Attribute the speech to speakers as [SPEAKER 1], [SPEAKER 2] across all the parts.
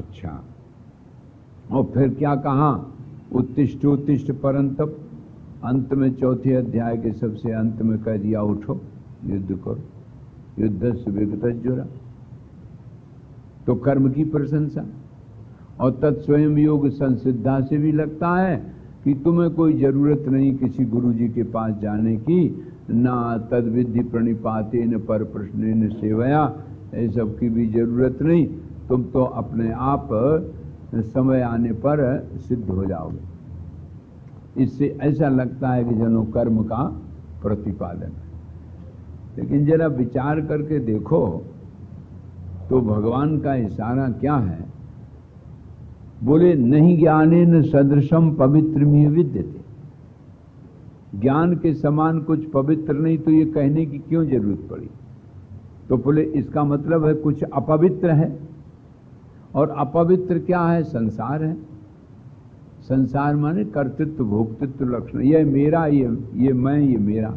[SPEAKER 1] अच्छा, और फिर क्या कहा? उत्तिष्ठ उत्तिष्ठ परंतप, अंत में चौथे अध्याय के सबसे अंत में कह दिया उठो युद्ध करो, युद्धस्य विगतज्जुरा। तो कर्म की प्रशंसा और तत्स्वयं योग संसिद्धा से भी लगता है कि तुम्हें कोई जरूरत नहीं किसी गुरु जी के पास जाने की, ना तद विधि प्रणिपाते न पर प्रश्न न सेवया, ये सब की भी जरूरत नहीं, तुम तो अपने आप समय आने पर सिद्ध हो जाओगे। इससे ऐसा लगता है कि जनो कर्म का प्रतिपादन है। लेकिन जरा विचार करके देखो तो भगवान का इशारा क्या है? बोले नहीं ज्ञानेन सदृशम पवित्रमिह विद्यते, ज्ञान के समान कुछ पवित्र नहीं, तो ये कहने की क्यों जरूरत पड़ी? तो बोले इसका मतलब है कुछ अपवित्र है, और अपवित्र क्या है? संसार है। संसार माने कर्तृत्व भोक्तृत्व लक्षण, ये मेरा, ये मैं, ये मेरा।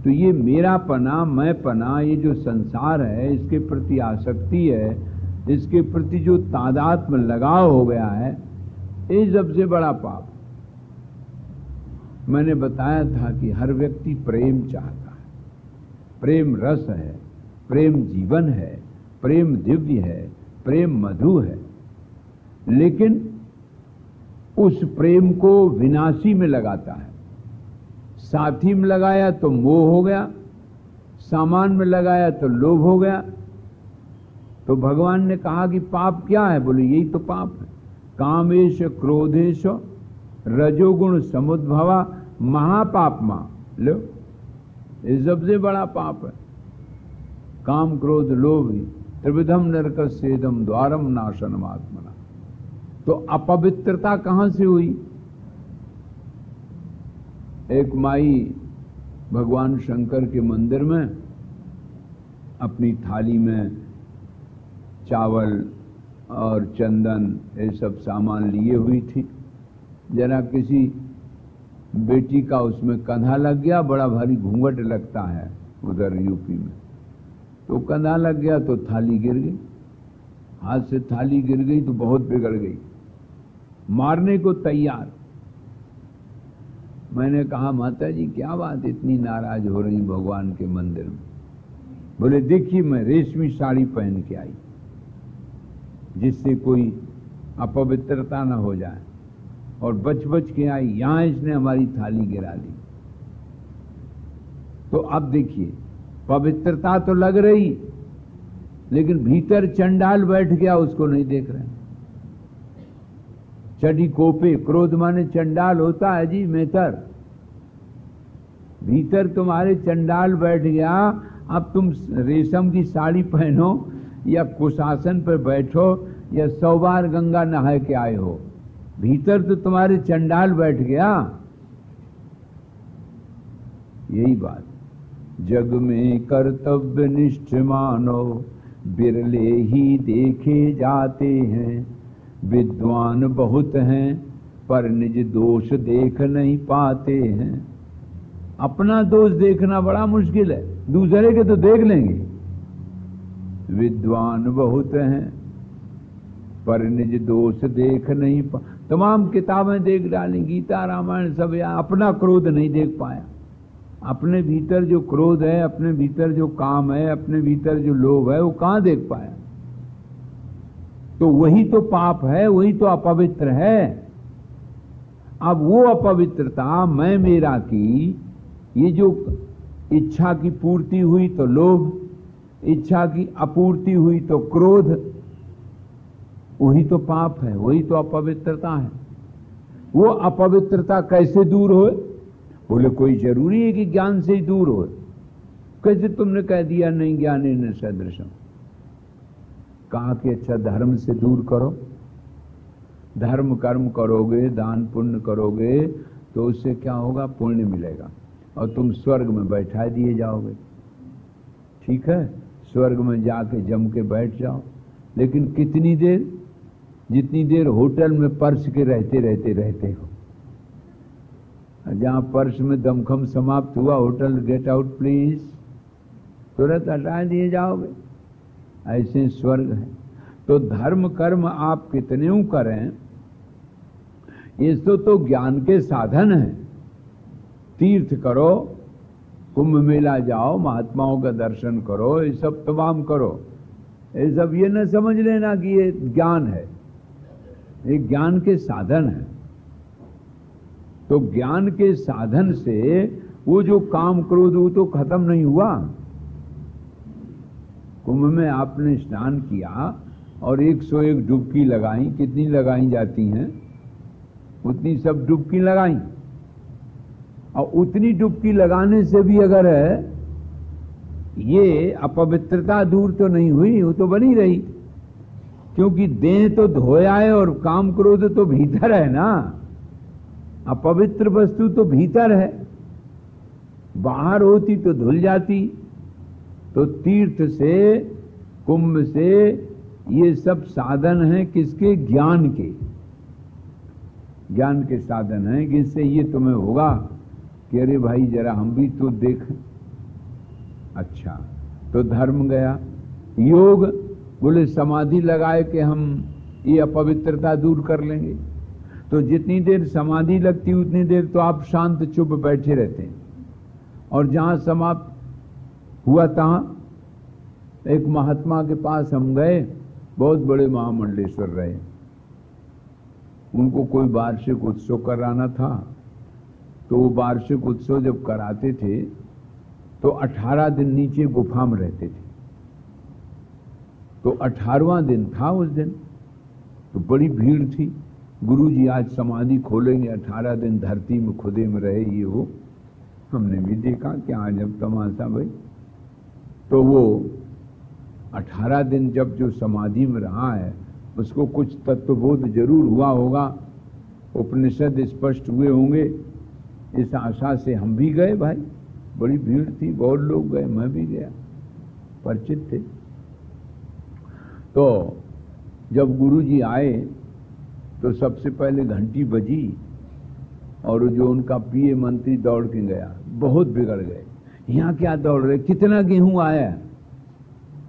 [SPEAKER 1] तो ये मेरा पना, मैं पना, ये जो संसार है, इसके प्रति आसक्ति है, इसके प्रति जो तादात्म्य लगाव हो गया है, ये सबसे बड़ा पाप। मैंने बताया था कि हर व्यक्ति प्रेम चाहता है, प्रेम रस है, प्रेम जीवन है, प्रेम दिव्य है, प्रेम मधु है, लेकिन उस प्रेम को विनाशी में लगाता है। साथी में लगाया तो मोह हो गया, सामान में लगाया तो लोभ हो गया। तो भगवान ने कहा कि पाप क्या है? बोले यही तो पाप है। कामेश क्रोधेश रजोगुण समुद्भवा महापाप मां, लो ये सबसे बड़ा पाप है। काम क्रोध लोभ त्रिविधम नरकस्येदम द्वारम नाशनम आत्मना। तो अपवित्रता कहां से हुई? एक माई भगवान शंकर के मंदिर में अपनी थाली में चावल और चंदन ये सब सामान लिए हुई थी। जरा किसी बेटी का उसमें कंधा लग गया, बड़ा भारी घूंघट लगता है उधर यूपी में, तो कंधा लग गया तो थाली गिर गई, हाथ से थाली गिर गई तो बहुत बिगड़ गई, मारने को तैयार। मैंने कहा माता जी क्या बात इतनी नाराज हो रही भगवान के मंदिर में? बोले देखिए मैं रेशमी साड़ी पहन के आई जिससे कोई अपवित्रता ना हो जाए, और बच बच के आई, यहां इसने हमारी थाली गिरा दी। तो अब देखिए पवित्रता तो लग रही, लेकिन भीतर चंडाल बैठ गया, उसको नहीं देख रहे। चढ़ी कोपे, क्रोध माने चंडाल होता है जी मेतर, भीतर तुम्हारे चंडाल बैठ गया। अब तुम रेशम की साड़ी पहनो या कुशासन पर बैठो या 100 बार गंगा नहा के आए हो, भीतर तो तुम्हारे चंडाल बैठ गया। यही बात, जग में कर्तव्य निष्ठ मानो बिरले ही देखे जाते हैं, विद्वान बहुत हैं पर निज दोष देख नहीं पाते हैं। अपना दोष देखना बड़ा मुश्किल है, दूसरे के तो देख लेंगे। विद्वान बहुत हैं पर निज दोष देख नहीं पा, तमाम किताबें देख डाली, गीता रामायण सब, अपना क्रोध नहीं देख पाया। अपने भीतर जो क्रोध है, अपने भीतर जो काम है, अपने भीतर जो लोभ है, वो कहां देख पाया? तो वही तो पाप है, वही तो अपवित्र है। अब वो अपवित्रता मैं मेरा की, ये जो इच्छा की पूर्ति हुई तो लोभ, इच्छा की अपूर्ति हुई तो क्रोध, वही तो पाप है, वही तो अपवित्रता है। वो अपवित्रता कैसे दूर हो? बोले कोई जरूरी है कि ज्ञान से ही दूर हो? कैसे तुमने कह दिया नहीं ज्ञानेन सदृशम? कहा कि अच्छा धर्म से दूर करो, धर्म कर्म करोगे, दान पुण्य करोगे तो उससे क्या होगा? पुण्य मिलेगा और तुम स्वर्ग में बैठा दिए जाओगे। ठीक है, स्वर्ग में जाके जम के बैठ जाओ, लेकिन कितनी देर? जितनी देर होटल में पर्स के रहते हो। जहां पर्स में दमखम समाप्त हुआ, होटल गेट आउट प्लीज, तुरंत हटा दिए जाओगे। ऐसे स्वर्ग है। तो धर्म कर्म आप कितने करें, ये तो ज्ञान के साधन हैं। तीर्थ करो, कुंभ मेला जाओ, महात्माओं का दर्शन करो, ये सब तमाम करो। ये सब ये न समझ लेना कि ये ज्ञान है, ये ज्ञान के साधन है। तो ज्ञान के साधन से वो जो काम क्रोध वो तो खत्म नहीं हुआ। कुंभ में आपने स्नान किया और 101 डुबकी लगाई, कितनी लगाई जाती हैं उतनी सब डुबकी लगाई, और उतनी डुबकी लगाने से भी अगर ये अपवित्रता दूर तो नहीं हुई, वो तो बनी रही, क्योंकि देह तो धोया है और काम क्रोध तो भीतर है ना। अपवित्र वस्तु तो भीतर है, बाहर होती तो धुल जाती। तो तीर्थ से, कुंभ से, ये सब साधन हैं किसके? ज्ञान के। ज्ञान के साधन हैं जिससे ये तुम्हें होगा कि अरे भाई जरा हम भी तो देखें। अच्छा, तो धर्म गया। योग बोले समाधि लगाए कि हम ये अपवित्रता दूर कर लेंगे। तो जितनी देर समाधि लगती उतनी देर तो आप शांत चुप बैठे रहते हैं, और जहां समाप्त हुआ तहां एक महात्मा के पास हम गए, बहुत बड़े महामंडलेश्वर रहे। उनको कोई वार्षिक उत्सव कराना था, तो वो वार्षिक उत्सव जब कराते थे तो 18 दिन नीचे गुफा में रहते थे। तो 18वां दिन था उस दिन, तो बड़ी भीड़ थी। गुरुजी आज समाधि खोलेंगे, 18 दिन धरती में खुदे में रहे ये वो। हमने भी देखा कि आज अब तमाशा भाई। तो वो 18 दिन जब जो समाधि में रहा है उसको कुछ तत्वबोध जरूर हुआ होगा, उपनिषद स्पष्ट हुए होंगे, इस आशा से हम भी गए भाई। बड़ी भीड़ थी, बहुत लोग गए, मैं भी गया, परिचित थे। तो जब गुरुजी आए तो सबसे पहले घंटी बजी और जो उनका पीए मंत्री दौड़ के गया। बहुत बिगड़ गए, यहाँ क्या दौड़ रहे, कितना गेहूं आया,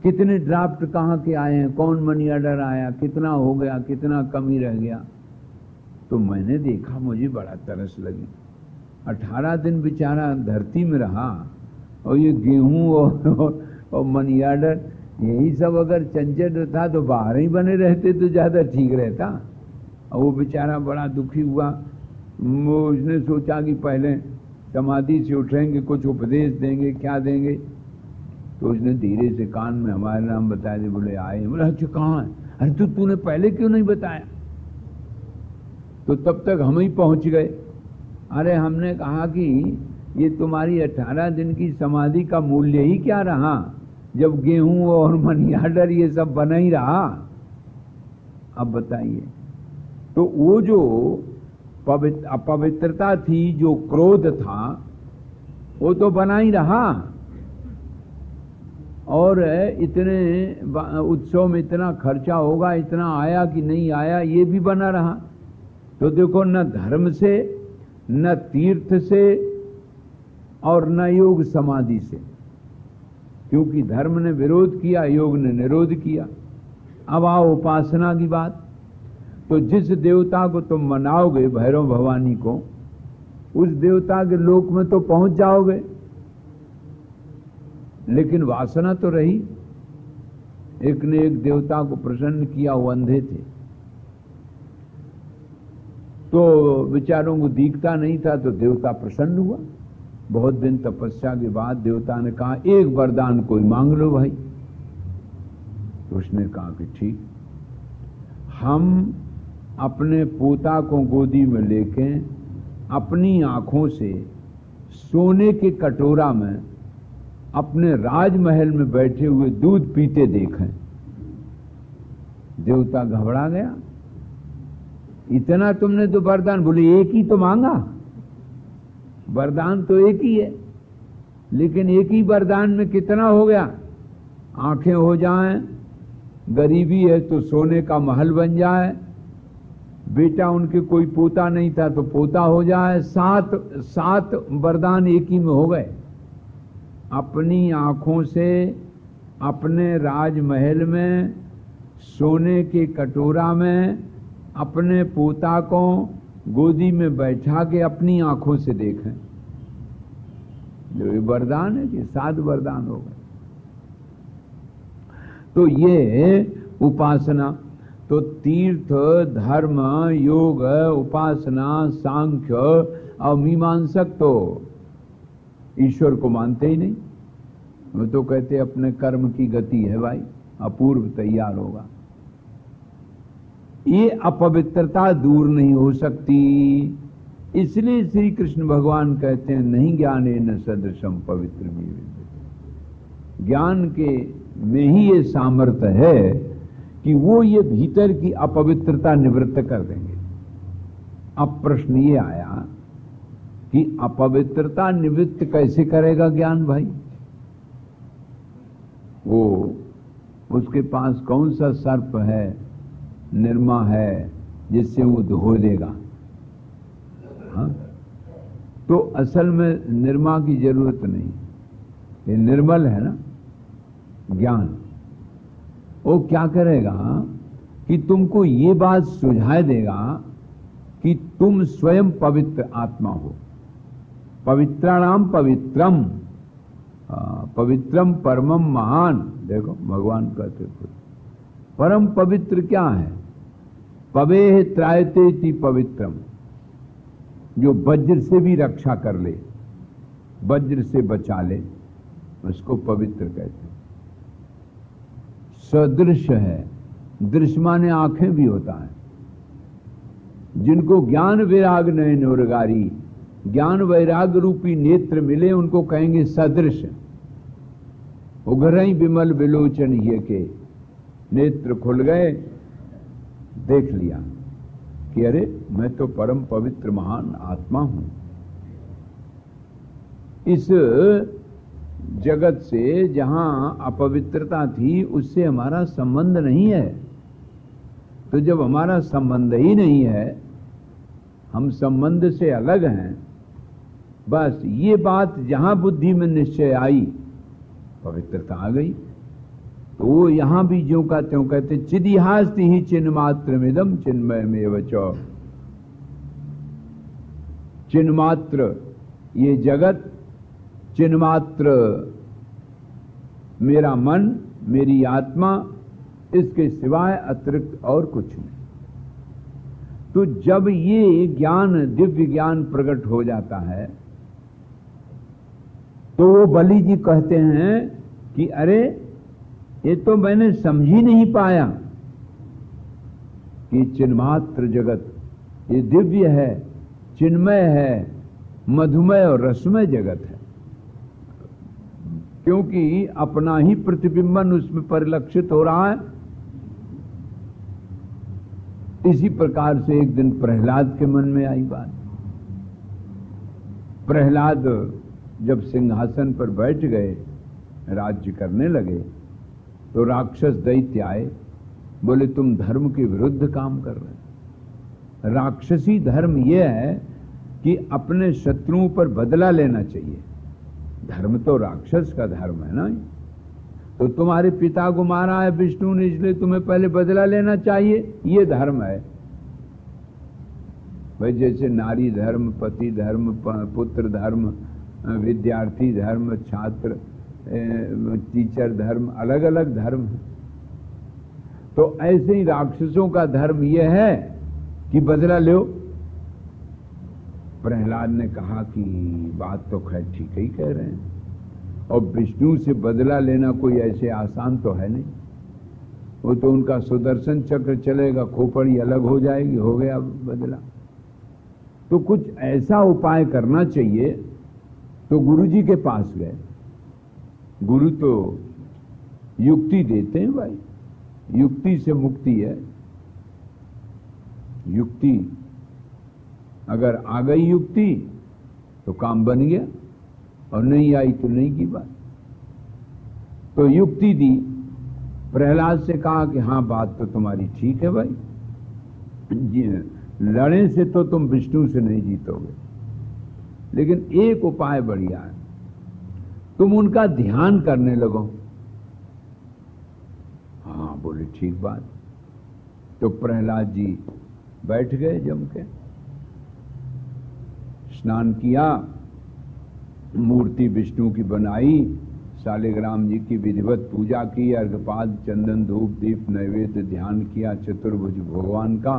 [SPEAKER 1] कितने ड्राफ्ट कहाँ के आए हैं, कौन मनी ऑर्डर आया, कितना हो गया, कितना कमी रह गया। तो मैंने देखा, मुझे बड़ा तरस लगी। 18 दिन बेचारा धरती में रहा और ये गेहूं और मनी ऑर्डर, यही सब अगर चंचल था तो बाहर ही बने रहते तो ज्यादा ठीक रहता। और वो बेचारा बड़ा दुखी हुआ। उसने सोचा कि पहले समाधि से उठेंगे, कुछ उपदेश देंगे, क्या देंगे। तो उसने धीरे से कान में हमारे नाम बताया थे। बोले आए। बोले अच्छा कहाँ है? अरे तो तूने पहले क्यों नहीं बताया? तो तब तक हम ही पहुंच गए। अरे हमने कहा कि ये तुम्हारी 18 दिन की समाधि का मूल्य ही क्या रहा, जब गेहूं और मनी ऑर्डर ये सब बना ही रहा। अब बताइए, तो वो जो अपवित्रता थी, जो क्रोध था, वो तो बना ही रहा। और इतने उत्सव में इतना खर्चा होगा, इतना आया कि नहीं आया, ये भी बना रहा। तो देखो, न धर्म से, न तीर्थ से, और न योग समाधि से, क्योंकि धर्म ने विरोध किया, योग ने निरोध किया। अब आओ उपासना की बात। तो जिस देवता को तुम मनाओगे, भैरव भवानी को, उस देवता के लोक में तो पहुंच जाओगे, लेकिन वासना तो रही। एक ने एक देवता को प्रसन्न किया, वो अंधे थे, तो बेचारों को दिखता नहीं था, तो देवता प्रसन्न हुआ। बहुत दिन तपस्या के बाद देवता ने कहा एक वरदान कोई मांग लो भाई। तो उसने कहा कि ठीक, हम अपने पोता को गोदी में लेके अपनी आंखों से सोने के कटोरा में अपने राजमहल में बैठे हुए दूध पीते देखें। देवता घबरा गया, इतना तुमने तो वरदान, बोले एक ही तो मांगा, वरदान तो एक ही है, लेकिन एक ही वरदान में कितना हो गया। आंखें हो जाएं, गरीबी है तो सोने का महल बन जाए, बेटा उनके कोई पोता नहीं था तो पोता हो जाए, सात वरदान एक ही में हो गए। अपनी आंखों से अपने राजमहल में सोने के कटोरा में अपने पोता को गोदी में बैठा के अपनी आंखों से देखें। जो ये वरदान है कि 7 वरदान हो गए। तो ये उपासना, तो तीर्थ, धर्म, योग, उपासना, सांख्य और मीमांसक तो ईश्वर को मानते ही नहीं। वो तो कहते अपने कर्म की गति है भाई, अपूर्व तैयार होगा। ये अपवित्रता दूर नहीं हो सकती, इसलिए श्री कृष्ण भगवान कहते हैं नहीं ज्ञानेन सदृशम पवित्र में। ज्ञान के में ही ये सामर्थ्य है कि वो ये भीतर की अपवित्रता निवृत्त कर देंगे। अब प्रश्न ये आया कि अपवित्रता निवृत्त कैसे करेगा ज्ञान भाई? वो उसके पास कौन सा सर्प है, निर्मा है, जिससे वो धो देगा? हाँ? तो असल में निर्मा की जरूरत नहीं, ये निर्मल है ना ज्ञान। वो क्या करेगा कि तुमको ये बात सुझाए देगा कि तुम स्वयं पवित्र आत्मा हो। पवित्राणाम पवित्रम, पवित्रम परमम महान। देखो भगवान कहते खुद परम पवित्र क्या है? पवेह त्रायते ति पवित्रम, जो वज्र से भी रक्षा कर ले, वज्र से बचा ले, उसको पवित्र कहते हैं। सदृश है, दृश्य माने आंखें भी होता है। जिनको ज्ञान वैराग नयन उरगारी, ज्ञान वैराग रूपी नेत्र मिले, उनको कहेंगे सदृश। उघरई विमल विलोचन ये के, नेत्र खुल गए, देख लिया कि अरे मैं तो परम पवित्र महान आत्मा हूं। इस जगत से जहां अपवित्रता थी उससे हमारा संबंध नहीं है। तो जब हमारा संबंध ही नहीं है, हम संबंध से अलग हैं, बस ये बात जहां बुद्धि में निश्चय आई, पवित्रता आ गई। तो यहां भी ज्यों का त्यों कहते चिदिहास्ति ही चिन्ह मात्र मिदम चिन्मय में वचो। चिन्ह मात्र ये जगत, चिन्ह मात्र मेरा मन, मेरी आत्मा, इसके सिवाय अतिरिक्त और कुछ नहीं। तो जब ये ज्ञान, दिव्य ज्ञान प्रकट हो जाता है, तो वो बलि जी कहते हैं कि अरे ये तो मैंने समझ ही नहीं पाया कि चिन्मात्र जगत ये दिव्य है, चिन्मय है, मधुमय और रसमय जगत है। क्योंकि अपना ही प्रतिबिंबन उसमें परिलक्षित हो रहा है। इसी प्रकार से एक दिन प्रहलाद के मन में आई बात। प्रहलाद जब सिंहासन पर बैठ गए, राज्य करने लगे, तो राक्षस दैत्य आए, बोले तुम धर्म के विरुद्ध काम कर रहे। राक्षसी धर्म यह है कि अपने शत्रुओं पर बदला लेना चाहिए। धर्म तो राक्षस का धर्म है ना। तो तुम्हारे पिता को मारा है विष्णु ने, इसलिए तुम्हें पहले बदला लेना चाहिए, ये धर्म है भाई। जैसे नारी धर्म, पति धर्म, पुत्र धर्म, विद्यार्थी धर्म, छात्र, टीचर धर्म, अलग अलग धर्म है। तो ऐसे ही राक्षसों का धर्म यह है कि बदला लो। प्रहलाद ने कहा कि बात तो खैर ठीक ही कह रहे हैं, और विष्णु से बदला लेना कोई ऐसे आसान तो है नहीं। वो तो उनका सुदर्शन चक्र चलेगा, खोपड़ी अलग हो जाएगी, हो गया बदला। तो कुछ ऐसा उपाय करना चाहिए। तो गुरु जी के पास गए। गुरु तो युक्ति देते हैं भाई, युक्ति से मुक्ति है। युक्ति अगर आ गई युक्ति तो काम बन गया, और नहीं आई तो नहीं की बात। तो युक्ति दी, प्रहलाद से कहा कि हाँ बात तो तुम्हारी ठीक है भाई, लड़ने से तो तुम विष्णु से नहीं जीतोगे, लेकिन एक उपाय बढ़िया है, तुम उनका ध्यान करने लगो। हाँ बोले ठीक बात। तो प्रहलाद जी बैठ गए जम के, स्नान किया, मूर्ति विष्णु की बनाई, शालिग्राम जी की विधिवत पूजा की, अर्घपाद चंदन धूप दीप नैवेद्य ध्यान किया चतुर्भुज भगवान का।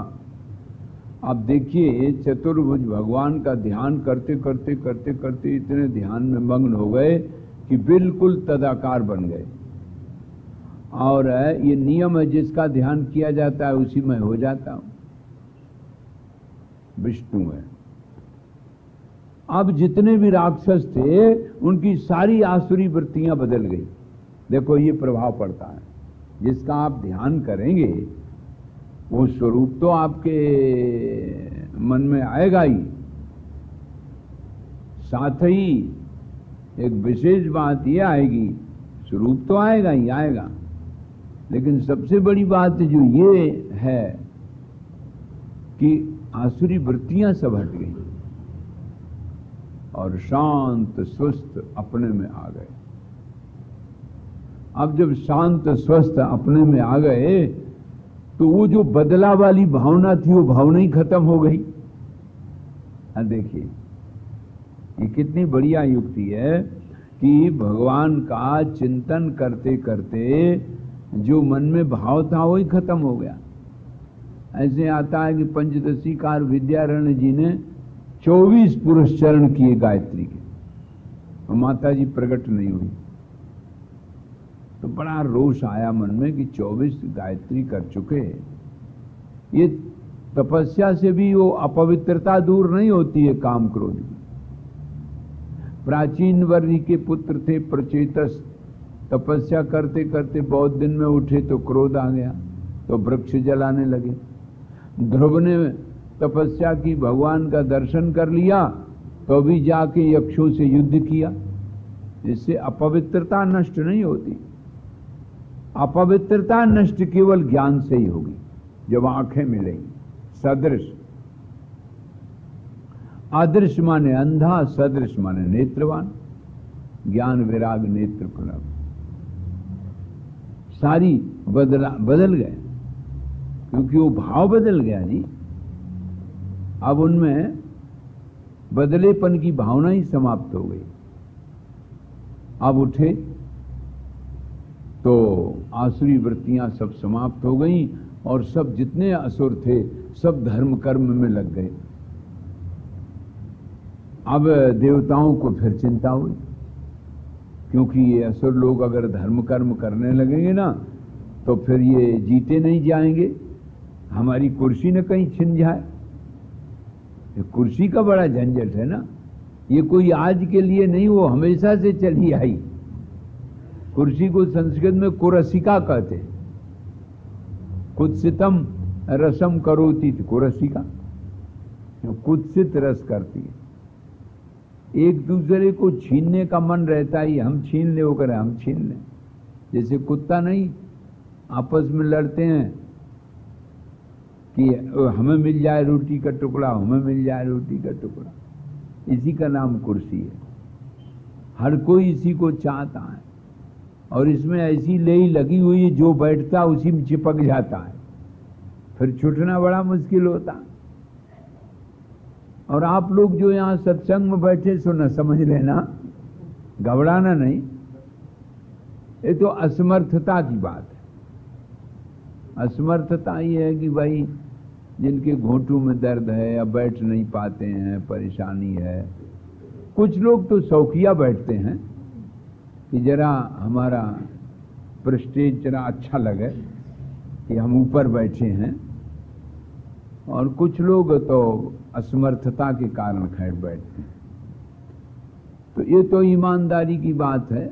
[SPEAKER 1] अब देखिए चतुर्भुज भगवान का ध्यान करते करते करते करते इतने ध्यान में मग्न हो गए कि बिल्कुल तदाकार बन गए। और ये नियम है, जिसका ध्यान किया जाता है उसी में हो जाता हूं, विष्णु है। अब जितने भी राक्षस थे उनकी सारी आसुरी वृत्तियां बदल गई। देखो ये प्रभाव पड़ता है, जिसका आप ध्यान करेंगे वो स्वरूप तो आपके मन में आएगा ही, साथ ही एक विशेष बात ये आएगी, स्वरूप तो आएगा ही आएगा, लेकिन सबसे बड़ी बात जो ये है कि आसुरी वृत्तियां सब हट गई और शांत स्वस्थ अपने में आ गए। अब जब शांत स्वस्थ अपने में आ गए तो वो जो बदला वाली भावना थी वो भावना ही खत्म हो गई। देखिए ये कितनी बढ़िया युक्ति है कि भगवान का चिंतन करते करते जो मन में भाव था वही खत्म हो गया। ऐसे आता है कि पंचदशीकार विद्यारण्य जी ने 24 पुरुष चरण किए गायत्री के, और माता जी प्रकट नहीं हुई। तो बड़ा रोष आया मन में कि 24 गायत्री कर चुके, ये तपस्या से भी वो अपवित्रता दूर नहीं होती है काम क्रोध की। प्राचीन वर्य के पुत्र थे प्रचेतस, तपस्या करते करते बहुत दिन में उठे तो क्रोध आ गया, तो वृक्ष जलाने लगे। ध्रुव ने तपस्या की, भगवान का दर्शन कर लिया, तो भी जाके यक्षों से युद्ध किया। इससे अपवित्रता नष्ट नहीं होती। अपवित्रता नष्ट केवल ज्ञान से ही होगी, जब आंखें मिलेंगी। सदृश, अदृश्य माने अंधा, सदृश माने नेत्रवान। ज्ञान विराग नेत्र प्रणव सारी बदल गए, क्योंकि वो भाव बदल गया जी। अब उनमें बदलेपन की भावना ही समाप्त हो गई। अब उठे तो आसुरी वृत्तियां सब समाप्त हो गई और सब जितने असुर थे सब धर्म कर्म में लग गए। अब देवताओं को फिर चिंता हुई, क्योंकि ये असुर लोग अगर धर्म कर्म करने लगेंगे ना तो फिर ये जीते नहीं जाएंगे, हमारी कुर्सी न कहीं छिन जाए। ये कुर्सी का बड़ा झंझट है ना, ये कोई आज के लिए नहीं, वो हमेशा से चली आई। कुर्सी को संस्कृत में कुरसिका कहते, कुत्सितम रसम करोति, कुरसिका कुत्सित रस करती है। एक दूसरे को छीनने का मन रहता है, हम छीन ले, वो करे हम छीन ले। जैसे कुत्ता नहीं आपस में लड़ते हैं कि हमें मिल जाए रोटी का टुकड़ा, हमें मिल जाए रोटी का टुकड़ा, इसी का नाम कुर्सी है। हर कोई इसी को चाहता है और इसमें ऐसी लेई लगी हुई है, जो बैठता उसी में चिपक जाता है, फिर छूटना बड़ा मुश्किल होता। और आप लोग जो यहाँ सत्संग में बैठे सो न समझ लेना, घबराना नहीं, ये तो असमर्थता की बात है। असमर्थता ये है कि भाई जिनके घोंटू में दर्द है या बैठ नहीं पाते हैं, परेशानी है। कुछ लोग तो शौकिया बैठते हैं कि जरा हमारा प्रेस्टीज जरा अच्छा लगे कि हम ऊपर बैठे हैं, और कुछ लोग तो असमर्थता के कारण खैर बैठते हैं। तो ये तो ईमानदारी की बात है,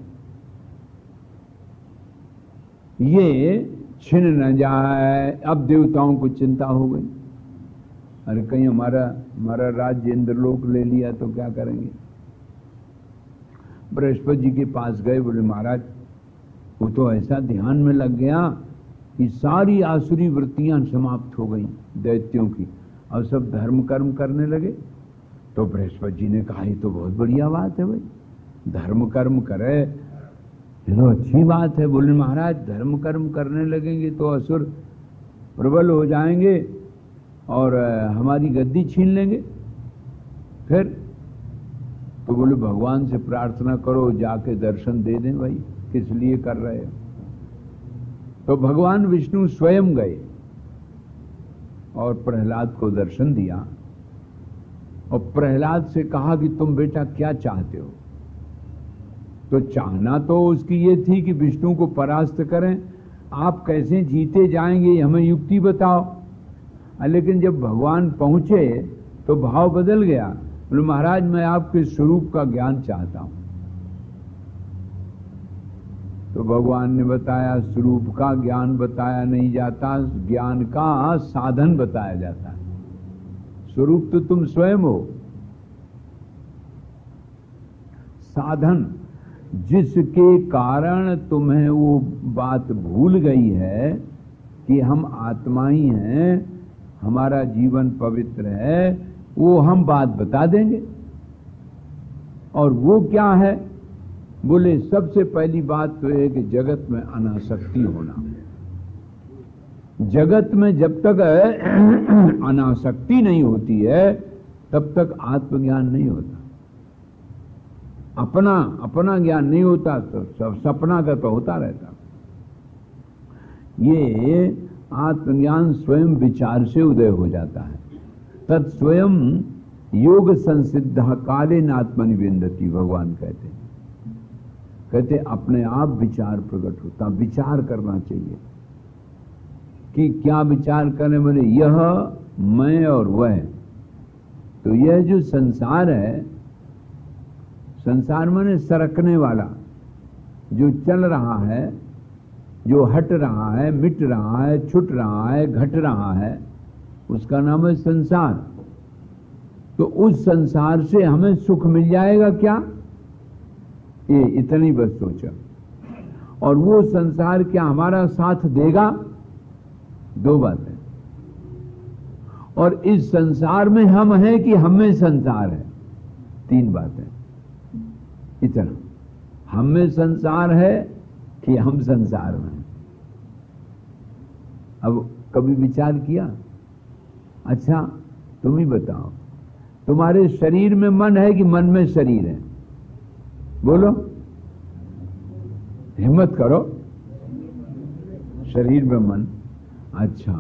[SPEAKER 1] ये छिन न जाए। अब देवताओं को चिंता हो गई, अरे कहीं हमारा राज्य इंद्रलोक ले लिया तो क्या करेंगे। बृहस्पति जी के पास गए, बोले महाराज वो तो ऐसा ध्यान में लग गया कि सारी आसुरी वृत्तियां समाप्त हो गई दैत्यों की, और सब धर्म कर्म करने लगे। तो बृहस्पति जी ने कहा ये तो बहुत बढ़िया बात है भाई, धर्म कर्म करे, ये तो अच्छी बात है। बोले महाराज धर्म कर्म करने लगेंगे तो असुर प्रबल हो जाएंगे और हमारी गद्दी छीन लेंगे। फिर तो बोले भगवान से प्रार्थना करो, जाके दर्शन दे दें भाई, किस लिए कर रहे हो। तो भगवान विष्णु स्वयं गए और प्रहलाद को दर्शन दिया और प्रहलाद से कहा कि तुम बेटा क्या चाहते हो। तो चाहना तो उसकी ये थी कि विष्णु को परास्त करें, आप कैसे जीते जाएंगे हमें युक्ति बताओ। लेकिन जब भगवान पहुंचे तो भाव बदल गया। बोले महाराज मैं आपके स्वरूप का ज्ञान चाहता हूं। तो भगवान ने बताया स्वरूप का ज्ञान बताया नहीं जाता, ज्ञान का साधन बताया जाता है। स्वरूप तो तुम स्वयं हो, साधन जिसके कारण तुम्हें वो बात भूल गई है कि हम आत्मा ही हैं, हमारा जीवन पवित्र है, वो हम बात बता देंगे। और वो क्या है? बोले सबसे पहली बात तो है कि जगत में अनासक्ति होना। जगत में जब तक अनासक्ति नहीं होती है तब तक आत्मज्ञान नहीं होता। अपना ज्ञान नहीं होता तो सब सपना का तो होता रहता। ये आत्मज्ञान स्वयं विचार से उदय हो जाता है। तत्स्वयं योग संसिद्ध कालेन आत्मनिविंदति, भगवान कहते अपने आप विचार प्रकट होता। विचार करना चाहिए कि क्या विचार करें। बोले यह मैं और वह। तो यह जो संसार है, संसार माने सरकने वाला, जो चल रहा है, जो हट रहा है, मिट रहा है, छूट रहा है, घट रहा है, उसका नाम है संसार। तो उस संसार से हमें सुख मिल जाएगा क्या? ये इतनी बस सोचा। और वो संसार क्या हमारा साथ देगा? दो बातें। और इस संसार में हम हैं कि हम में संसार है? तीन बातें। इतना हम में संसार है कि हम संसार में हैं। अब कभी विचार किया? अच्छा तुम ही बताओ, तुम्हारे शरीर में मन है कि मन में शरीर है? बोलो, हिम्मत करो। शरीर में मन। अच्छा,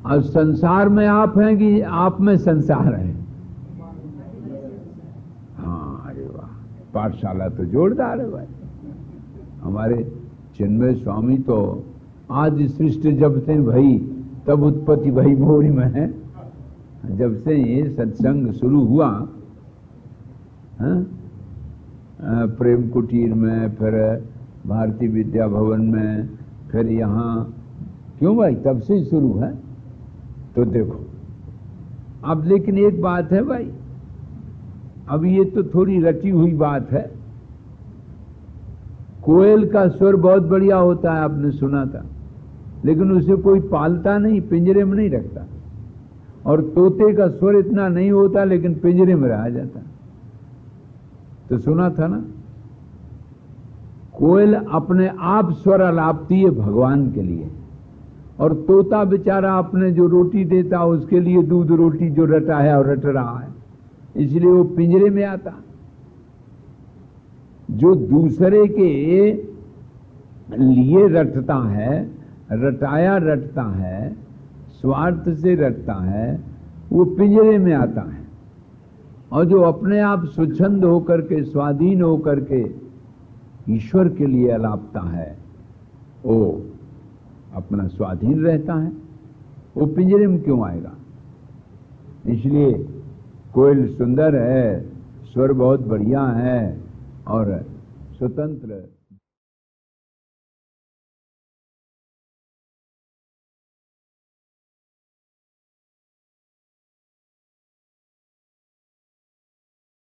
[SPEAKER 1] अब संसार में आप हैं कि आप में संसार है? हाँ, अरे वाह, पाठशाला तो जोरदार है भाई। हमारे चिन्मय स्वामी तो आज सृष्टि जब से भई तब उत्पत्ति भई मोरी में है। जब से ये सत्संग शुरू हुआ, प्रेम कुटीर में, फिर भारतीय विद्या भवन में, फिर यहाँ, क्यों भाई तब से ही शुरू है। तो देखो अब, लेकिन एक बात है भाई, अब ये तो थोड़ी रटी हुई बात है। कोयल का स्वर बहुत बढ़िया होता है, आपने सुना था, लेकिन उसे कोई पालता नहीं, पिंजरे में नहीं रखता। और तोते का स्वर इतना नहीं होता लेकिन पिंजरे में रहा जाता। तो सुना था ना, कोयल अपने आप स्वर अलापती है भगवान के लिए, और तोता बेचारा अपने जो रोटी देता है उसके लिए दूध रोटी जो रटा है और रट रहा है, इसलिए वो पिंजरे में आता। जो दूसरे के लिए रटता है, रटाया रटता है, स्वार्थ से रटता है, वो पिंजरे में आता है। और जो अपने आप स्वच्छंद होकर के, स्वाधीन होकर के ईश्वर के लिए अलापता है, वो अपना स्वाधीन रहता है, वो पिंजरे में क्यों आएगा। इसलिए कोयल सुंदर है, स्वर बहुत बढ़िया है और स्वतंत्र